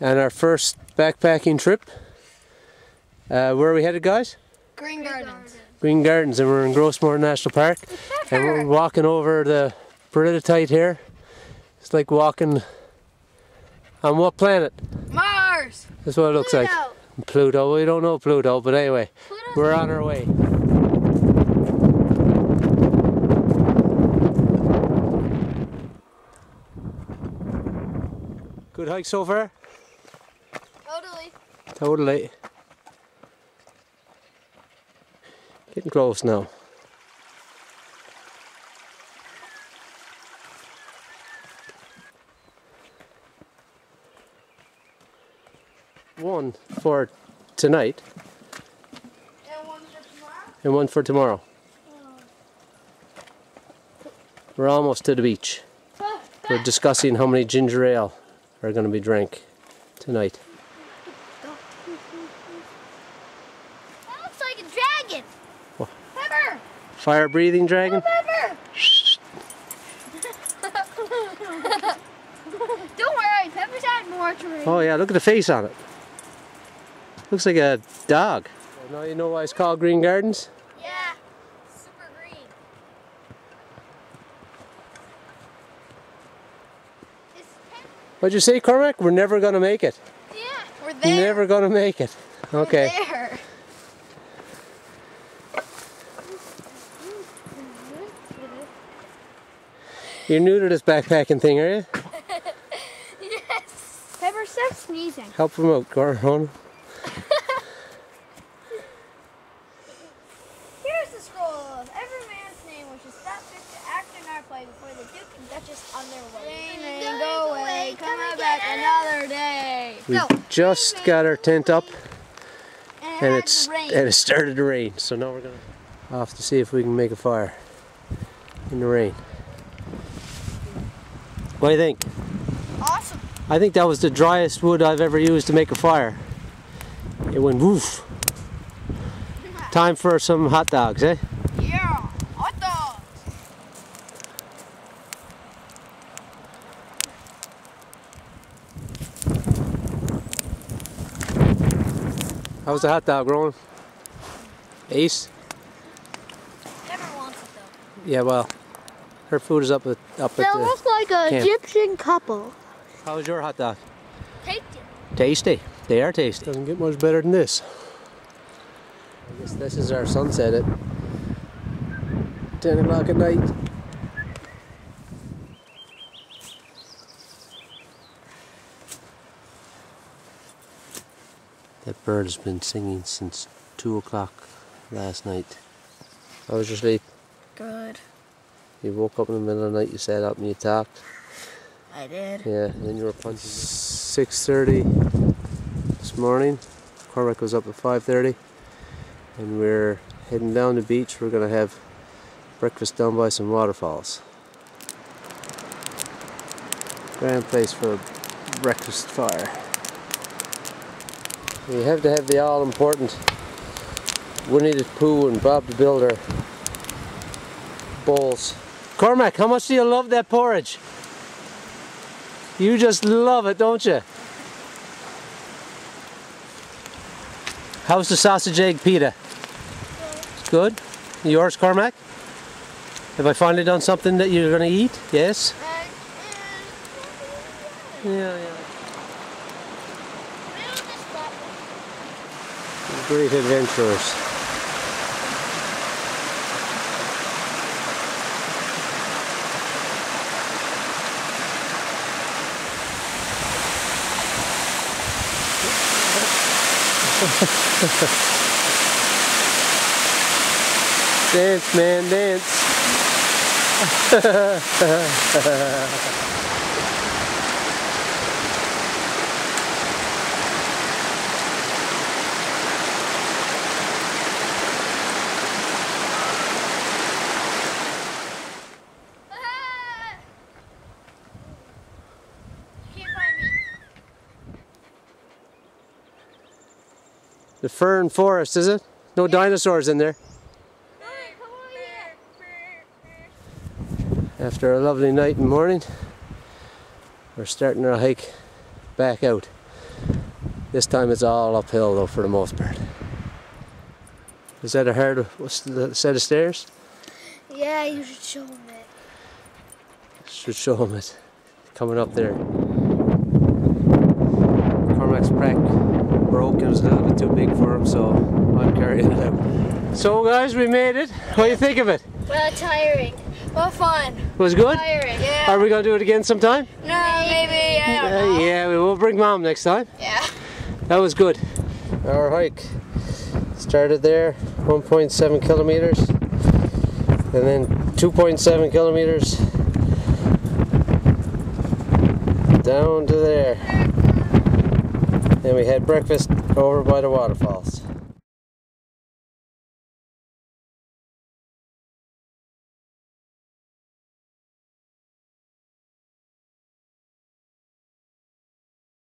And our first backpacking trip. Where are we headed, guys? Green Gardens. Green Gardens, and we're in Gros Morne National Park. And we're walking over the peridotite here. It's like walking on what planet? Mars! That's what it looks like. Pluto. We don't know Pluto, but anyway, we're on our way. Good hike so far? Totally. Getting close now. One for tonight. And one for tomorrow? And one for tomorrow. We're almost to the beach. We're discussing how many ginger ale are going to be drank tonight. That looks like a dragon. What? Pepper! Fire-breathing dragon? Pepper! Don't worry, Pepper's had more to read. Oh yeah, look at the face on it. Looks like a dog. Now you know why it's called Green Gardens? Yeah, super green. What'd you say, Cormac? We're never gonna make it. Yeah, we're there. Never gonna make it. Okay. We're there. You're new to this backpacking thing, are you? Yes. Pepper, stop sneezing. Help him out, Ronan. Here's the scroll of every man's name, which is that fit to act in our play before the Duke and Duchess on their way. Rain, go away, come back another day. We just got our tent up, and it started to rain. So now we're gonna off to see if we can make a fire in the rain. What do you think? Awesome. I think that was the driest wood I've ever used to make a fire. It went woof. Time for some hot dogs, eh? Yeah, hot dogs. How's the hot dog, Ronan? Ace? Never wants it though. Yeah, well, her food is up at They the look like an camp. Egyptian couple. How's your hot dog? Tasty. Tasty. They are tasty. Doesn't get much better than this. I guess this is our sunset at 10 o'clock at night. That bird has been singing since 2 o'clock last night. How was your sleep? Good. You woke up in the middle of the night, you sat up and you talked. I did. Yeah, and then you were punching. 6:30 this morning. Cormac was up at 5:30, and we're heading down the beach. We're gonna have breakfast down by some waterfalls. Grand place for a breakfast fire. You have to have the all-important Winnie the Pooh and Bob the Builder bowls. Cormac, how much do you love that porridge? You just love it, don't you? How's the sausage egg pita? It's good. Yours, Cormac? Have I finally done something that you're going to eat? Yes? Yeah. Great adventurers. Dance, man, dance. The fern forest, is it? No dinosaurs in there. After a lovely night and morning, we're starting our hike back out. This time it's all uphill though for the most part. Is that a hard set of stairs? Yeah, you should show him it. Should show him it. Coming up there. Cormac's pack broke. It was a little bit too big for him, so I'm carrying it out. So guys, we made it. What do you think of it? Well, tiring. Well, fun. Was good? Tiring. Yeah. Are we going to do it again sometime? No, maybe. I don't know. Yeah, we will bring Mom next time. Yeah. That was good. Our hike started there, 1.7 kilometers, and then 2.7 kilometers down to there. And we had breakfast over by the waterfalls.